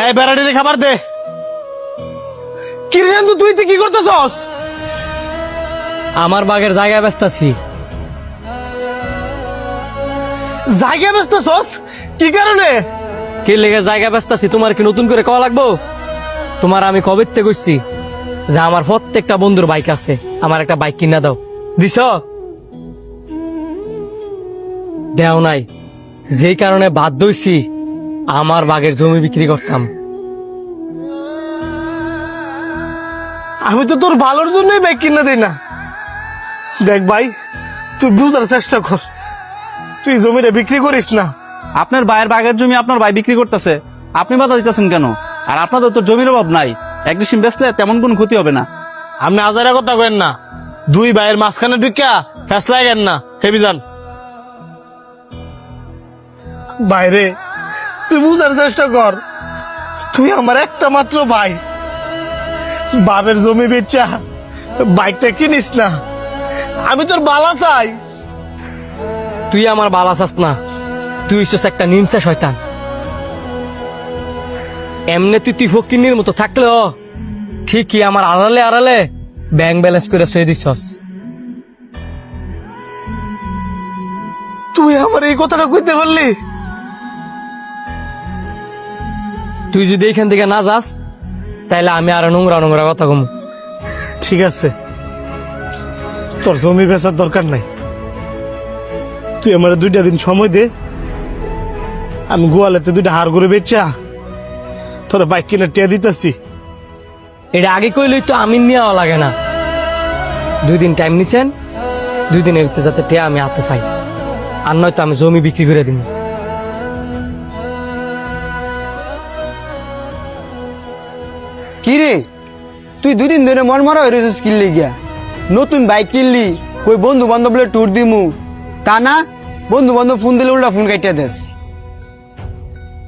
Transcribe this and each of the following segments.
এই বেড়াটির খাবার দে। কি রে শান্তু, তুই কি করতেছস? আমার বাগের জায়গায় ব্যস্ত আছি। জায়গা বেচতেছস? কি কারণে? কি লেগে জায়গা ব্যস্ত আছি তোমার কি নতুন করে কওয়া লাগবো? তোমার আমি কবে থেকে কইছি যে আমার প্রত্যেকটা বন্ধুর বাইক আছে, আমার একটা বাইক কিনা দাও। দিছ? দেও নাই, যেই কারণে বাধ্য হইছি আমার বাগের জমি বিক্রি করতাম। আমি তো তোর ভালোর জন্যই বাইক কিনে দিই না। দেখ ভাই, তুই বুঝার চেষ্টা কর, তুই জমিটা বিক্রি করিস না। আপনার ভাইয়ের বাগের জমি আপনার ভাই বিক্রি করতেছে, আপনি বাধা দিতেছেন কেন? আর আপনাদের তো জমির অভাব নাই, এক ডিসিম বেচলে তেমন কোনো ক্ষতি হবে না। আপনি আজারা কথা কেন না, দুই ভাইয়ের মাঝখানে ঢুকিয়া ফেসলা গেন না, হেবি যান। বাইরে তুই বুঝার চেষ্টা কর, তুই আমার একটা মাত্র ভাই। বাপের জমি বেচা বাইকটা কিনিস না, আমি তোর বালা চাই। তুই আমার বালা চাস না, তুই হইছিস একটা নিমসা শয়তান। এমনি তুই ফকিন্নির মতো থাকলেও ঠিকই আমার আড়ালে আড়ালে ব্যাংক ব্যালেন্স করে শুয়ে দিছস। তুই আমার এই কথাটা কইতে পারলি? তুই যদি এখান থেকে না যাস তাইলে আমি আরো নোংরা নোংরা কথা কম। ঠিক আছে, তোর জমি বেচার দরকার নাই, তুই আমার 2টা দিন সময় দে, আমি গোয়ালেতে 2টা হাড় করে বেচা তোর বাইক কিনে টিয়া দিতেছি। এটা আগে কইলেই তো আমি নেওয়া লাগে না। 2 দিন টাইম নিছেন, 2 দিনের ভিতরে যাতে টিয়া আমি হাতে পাই, আর নয়তো আমি জমি বিক্রি করে দিব। কি রে, তুই 2 দিন ধরে মন মারা হয়ে রয়েছিস কিনলি গিয়া? নতুন বাইক কিনলি, কই বন্ধু বান্ধব ট্যুর দিমু, তা না বন্ধু বান্ধব ফোন দিলে উল্টা ফোন কাটিয়া দেস।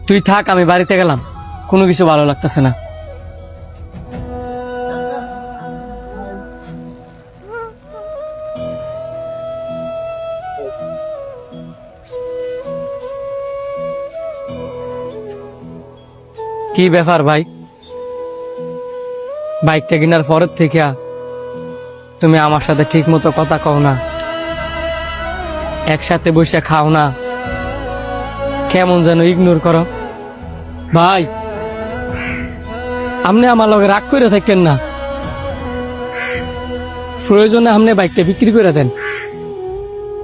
তুই থাক, আমি বাড়িতে গেলাম, কোনো কিছু ভালো লাগতেছে না। কি ব্যাপার ভাই, বাইকটা কেনার পরের থেকে তুমি আমার সাথে ঠিক মতো কথা কও না, একসাথে বসে খাও না, কেমন যেন ইগনোর করো। ভাই, আপনি আমার লগে রাগ করে থাকেন না, প্রয়োজনে আপনি বাইকটা বিক্রি করে দেন।